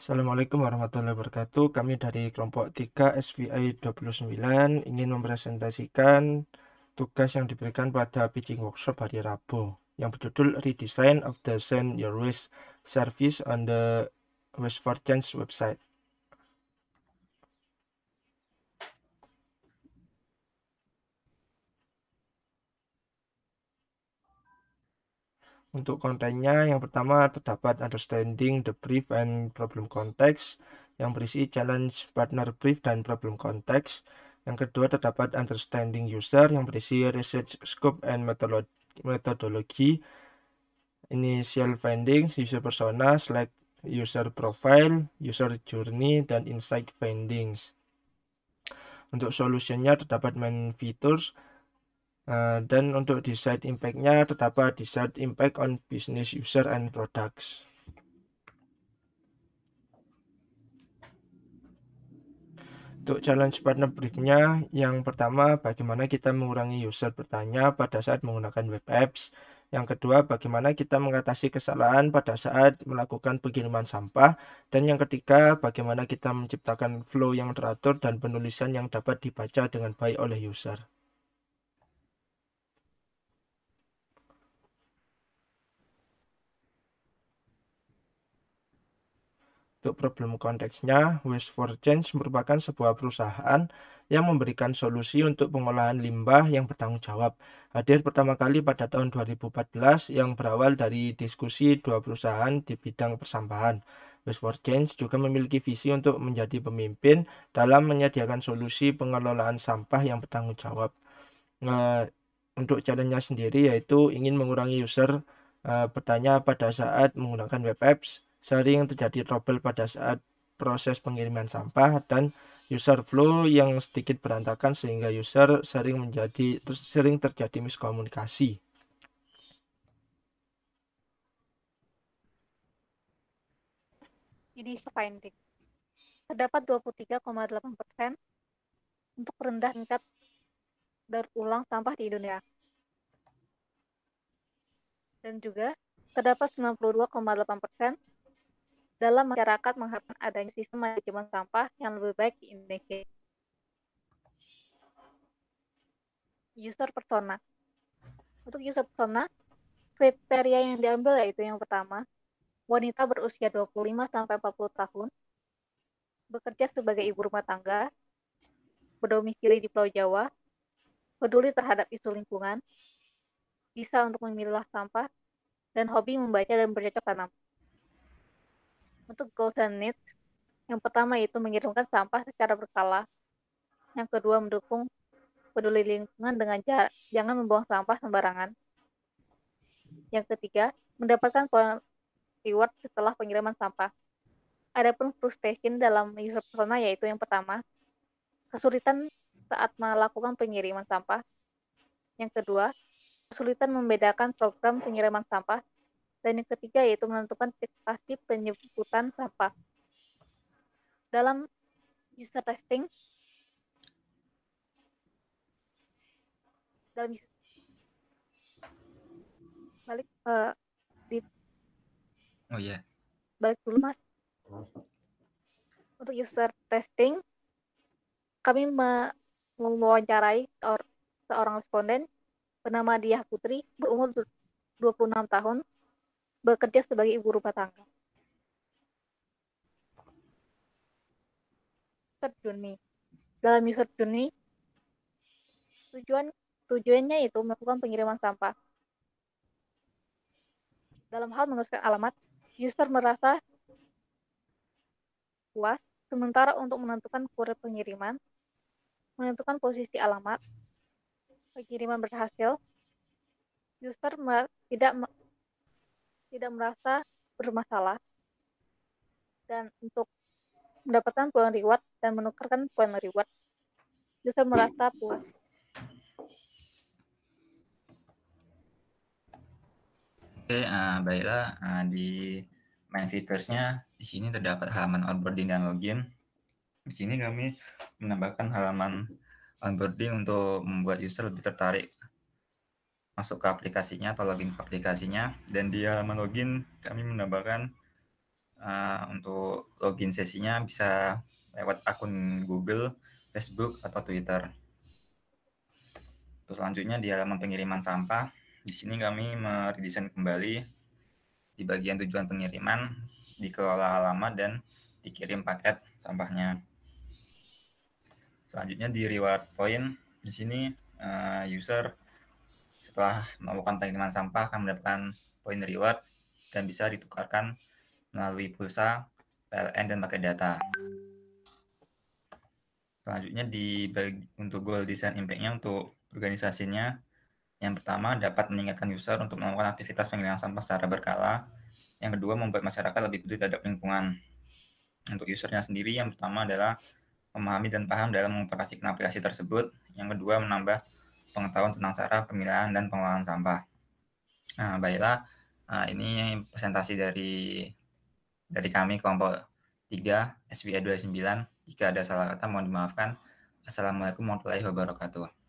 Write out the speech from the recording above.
Assalamualaikum warahmatullahi wabarakatuh. Kami dari kelompok 3 SVI 29 ingin mempresentasikan tugas yang diberikan pada pitching workshop hari Rabu yang berjudul Redesign of the Send Your Waste Service on the Waste4Change website. Untuk kontennya, yang pertama terdapat understanding the brief and problem context yang berisi challenge, partner brief, dan problem context. Yang kedua terdapat understanding user yang berisi research scope and methodology, initial findings, user persona, select user profile, user journey, dan insight findings. Untuk solutionnya terdapat main features. Dan untuk decide impact-nya terdapat decide impact on business, user, and products. Untuk challenge partner briefnya, yang pertama bagaimana kita mengurangi user bertanya pada saat menggunakan web apps. Yang kedua, bagaimana kita mengatasi kesalahan pada saat melakukan pengiriman sampah. Dan yang ketiga, bagaimana kita menciptakan flow yang teratur dan penulisan yang dapat dibaca dengan baik oleh user. Untuk problem konteksnya, Waste4Change merupakan sebuah perusahaan yang memberikan solusi untuk pengolahan limbah yang bertanggung jawab. Hadir pertama kali pada tahun 2014 yang berawal dari diskusi dua perusahaan di bidang persampahan. Waste4Change juga memiliki visi untuk menjadi pemimpin dalam menyediakan solusi pengelolaan sampah yang bertanggung jawab. Untuk challenge-nya sendiri yaitu ingin mengurangi user bertanya pada saat menggunakan web apps, sering terjadi trouble pada saat proses pengiriman sampah, dan user flow yang sedikit berantakan sehingga user sering terjadi miskomunikasi. Initial finding. Terdapat 23,8% untuk rendah tingkat daur ulang sampah di Indonesia. Dan juga terdapat 92,8% dalam masyarakat mengharapkan adanya sistem manajemen sampah yang lebih baik di Indonesia. User persona. Untuk user persona, kriteria yang diambil yaitu yang pertama, wanita berusia 25-40 tahun, bekerja sebagai ibu rumah tangga, berdomisili di Pulau Jawa, peduli terhadap isu lingkungan, bisa untuk memilah sampah, dan hobi membaca dan bercocok tanam. Untuk goals and needs, yang pertama yaitu mengirimkan sampah secara berkala. Yang kedua, mendukung peduli lingkungan dengan jangan membuang sampah sembarangan. Yang ketiga, mendapatkan poin reward setelah pengiriman sampah. Adapun frustration dalam user persona yaitu yang pertama, kesulitan saat melakukan pengiriman sampah. Yang kedua, kesulitan membedakan program pengiriman sampah. Dan yang ketiga yaitu menentukan pasti penyebutan sampah. Dalam user testing, balik dulu mas. Untuk user testing, kami mewawancarai seorang responden bernama Diah Putri, berumur 26 tahun, bekerja sebagai ibu rumah tangga. User journey. Dalam user journey, tujuannya itu melakukan pengiriman sampah. Dalam hal menuliskan alamat, user merasa puas, sementara untuk menentukan kurir pengiriman, menentukan posisi alamat, pengiriman berhasil, user tidak merasa bermasalah, dan untuk mendapatkan poin reward dan menukarkan poin reward, user merasa puas. Oke, baiklah. Di main features-nya di sini terdapat halaman onboarding dan login. Di sini kami menambahkan halaman onboarding untuk membuat user lebih tertarik masuk ke aplikasinya atau login ke aplikasinya. Dan di halaman login kami menambahkan untuk login sesinya bisa lewat akun Google, Facebook, atau Twitter. Terus selanjutnya di halaman pengiriman sampah, di sini kami meredesain kembali di bagian tujuan pengiriman, dikelola alamat dan dikirim paket sampahnya. Selanjutnya di reward point, di sini user setelah melakukan pengiriman sampah akan mendapatkan poin reward dan bisa ditukarkan melalui pulsa, PLN, dan paket data. Selanjutnya untuk goal design impact-nya untuk organisasinya, yang pertama dapat meningkatkan user untuk melakukan aktivitas pengiriman sampah secara berkala. Yang kedua membuat masyarakat lebih peduli terhadap lingkungan. Untuk usernya sendiri, yang pertama adalah memahami dan paham dalam mengoperasikan aplikasi tersebut. Yang kedua menambah pengetahuan tentang cara pemilihan dan pengelolaan sampah. Nah, baiklah, ini presentasi dari kami kelompok 3 SWA 29. Jika ada salah kata mohon dimaafkan. Assalamualaikum warahmatullahi wabarakatuh.